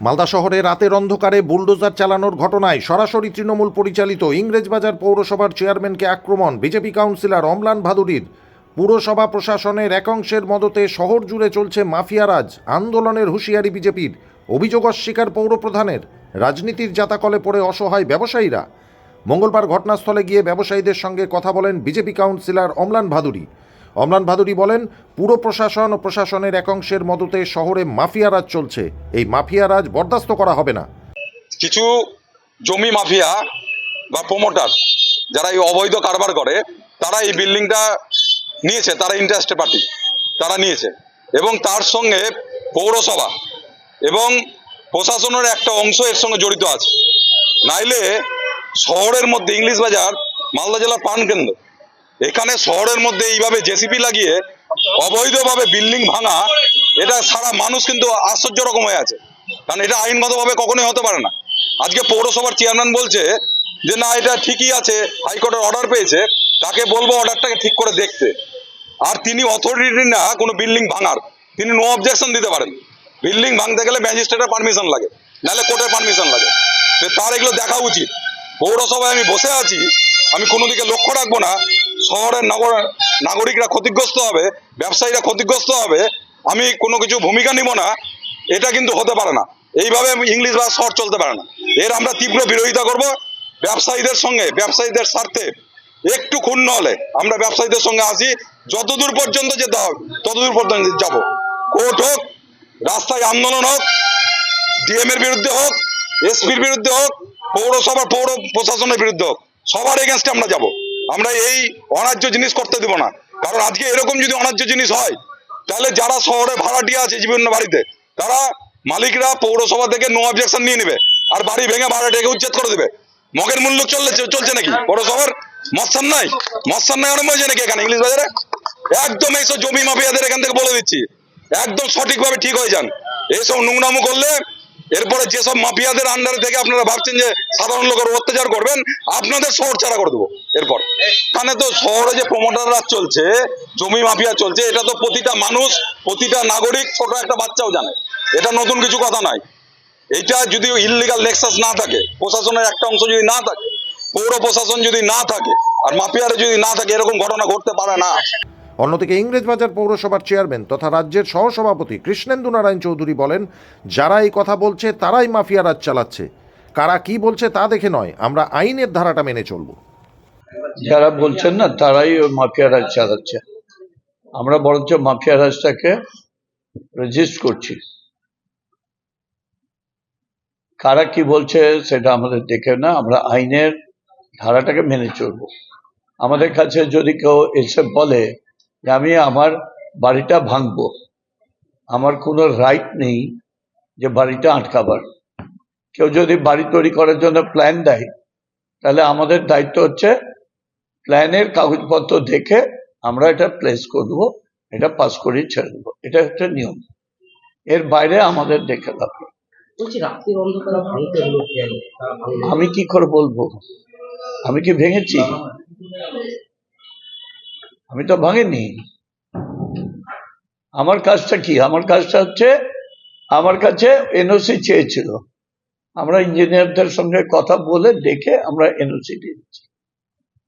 মালদা শহরে রাতের অন্ধকারে বুলডোজার চালানোর ঘটনায় সরাসরি তৃণমূল পরিচালিত ইংরেজবাজার পৌরসভার চেয়ারম্যানকে আক্রমণ বিজেপি কাউন্সিলর অম্লান ভাদুড়ির। পুরসভা প্রশাসনের একাংশের মদতে শহর জুড়ে চলছে মাফিয়ারাজ, আন্দোলনের হুঁশিয়ারি বিজেপির, অভিযোগ অস্বীকার পৌরপ্রধানের। রাজনীতির জাতাকলে পড়ে অসহায় ব্যবসায়ীরা। মঙ্গলবার ঘটনাস্থলে গিয়ে ব্যবসায়ীদের সঙ্গে কথা বলেন বিজেপি কাউন্সিলর অম্লান ভাদুড়ি। অম্লান ভাদুড়ি বলেন, পুর প্রশাসন ও প্রশাসনের একাংশের মদতে শহরে মাফিয়ারাজ চলছে। এই মাফিয়ারাজ বরদাস্ত করা হবে না। কিছু জমি মাফিয়া বা প্রমোটার যারা এই অবৈধ কারবার করে তারা এই বিল্ডিংটা নিয়েছে, তারা ইন্টারেস্টেড পার্টি, তারা নিয়েছে এবং তার সঙ্গে পৌরসভা এবং প্রশাসনের একটা অংশ এর সঙ্গে জড়িত আছে। নাইলে শহরের মধ্যে ইংলিশ বাজার মালদা জেলার প্রাণকেন্দ্র, এখানে শহরের মধ্যে এইভাবে জেসিপি লাগিয়ে অবৈধভাবে বিল্ডিং ভাঙা, এটা সারা মানুষ কিন্তু আশ্চর্য রকম হয়ে আছে, কারণ এটা আইনগতভাবে কখনোই হতে পারে না। আজকে পৌরসভার চেয়ারম্যান বলছে যে না এটা ঠিকই আছে, হাইকোর্টের অর্ডার পেয়েছে, তাকে বলবো অর্ডারটাকে ঠিক করে দেখতে। আর তিনি অথরিটি না কোনো বিল্ডিং ভাঙার, তিনি নো অবজেকশন দিতে পারেন। বিল্ডিং ভাঙতে গেলে ম্যাজিস্ট্রেটের পারমিশন লাগে, নাহলে কোর্টের পারমিশন লাগে। তার এগুলো দেখা উচিত। পৌরসভায় আমি বসে আছি, আমি কোনো দিকে লক্ষ্য রাখবো না, শহরের নাগরিকরা ক্ষতিগ্রস্ত হবে, ব্যবসায়ীরা ক্ষতিগ্রস্ত হবে, আমি কোনো কিছু ভূমিকা নিব না, এটা কিন্তু হতে পারে না। এইভাবে ইংলিশ ভাষা শহর চলতে পারে না। এর আমরা তীব্র বিরোধিতা করব। ব্যবসায়ীদের সঙ্গে, ব্যবসায়ীদের স্বার্থে একটু ক্ষুণ্ণ হলে আমরা ব্যবসায়ীদের সঙ্গে আসি, যতদূর পর্যন্ত যেতে হবে ততদূর পর্যন্ত যাব। কোর্ট হোক, রাস্তায় আন্দোলন হোক, ডিএম এর বিরুদ্ধে হোক, এসপির বিরুদ্ধে হোক, পৌরসভার পৌর প্রশাসনের বিরুদ্ধে হোক, সবার এগেনস্টে আমরা যাব। আমরা এই অন্যায্য জিনিস করতে দিব না। কারণ আজকে এরকম যদি অন্যায্য জিনিস হয়, তাহলে যারা শহরে ভাড়াটিয়া আছে বিভিন্ন বাড়িতে, তারা মালিকরা পৌরসভা থেকে নো অবজেকশন নিয়ে নেবে আর বাড়ি ভেঙে ভাড়াটিয়াকে উচ্ছেদ করে দেবে। মগের মূল্য চলছে নাকি পৌরসভার? মস্তান নাই আরম্ভ হয়েছে নাকি এখানে ইংলিশ বাজারে? একদম এইসব জমি মাফিয়াদের এখান থেকে বলে দিচ্ছি, একদম সঠিকভাবে ঠিক হয়ে যান। এইসব নোংরামো করলে এরপরে যেসব মাফিয়াদের আন্ডারে থেকে আপনারা ভাবছেন যে সাধারণ লোকের অত্যাচার করবেন, আপনাদের শহর ছাড়া করে দেবো। এরপর এখানে তো শহরে যে প্রমোটাররা চলছে, জমি মাফিয়া চলছে, এটা তো প্রতিটা মানুষ, প্রতিটা নাগরিক, ছোট একটা বাচ্চাও জানে। এটা নতুন কিছু কথা নয়। এটা যদি ইললিগাল নেক্সাস না থাকে, প্রশাসনের একটা অংশ যদি না থাকে, পৌর প্রশাসন যদি না থাকে, আর মাফিয়ারে যদি না থাকে, এরকম ঘটনা ঘটতে পারে না। অন্যদিকে ইংরেজবাজার পৌরসভার চেয়ারম্যান তথা রাজ্যের সহসভাপতি কৃষ্ণেন্দু নারায়ণ চৌধুরী বলেন, যারা এই কথা বলছে তারাই মাফিয়ারাজ চালাচ্ছে। কারা কি বলছে তা দেখে নয়, আমরা আইনের ধারাটা মেনে চলব। যারা বলছেন না তারাই ওই মাফিয়ারাজ চালাচ্ছে। আমরা বরঞ্চ মাফিয়ারাজটাকে রেজিস্ট করছি। কারা কি বলছে সেটা আমাদের দেখে না, আমরা আইনের ধারাটাকে মেনে চলবো। আমাদের কাছে যদি কেউ এসে বলে যে আমি আমার বাড়িটা ভাঙবো, আমার কোনো রাইট নেই যে বাড়িটা আটকাবার। কেউ যদি বাড়ি তৈরি করার জন্য প্ল্যান দেয়, তাহলে আমাদের দায়িত্ব হচ্ছে প্ল্যানের কাগজপত্র দেখে আমরা এটা প্লেস করবো, এটা পাস করিয়ে ছেড়ে দেবো। এটা একটা নিয়ম, এর বাইরে আমাদের দেখে লাভ নেই। আমি কি করে বলবো? আমি কি ভেঙেছি? আমি তো ভাঙিনি। আমার কাজটা কি? আমার কাজটা হচ্ছে, আমার কাছে এনওসি চেয়েছিল, আমরা ইঞ্জিনিয়ারদের সঙ্গে কথা বলে দেখে আমরা এনওসি দিয়েছি।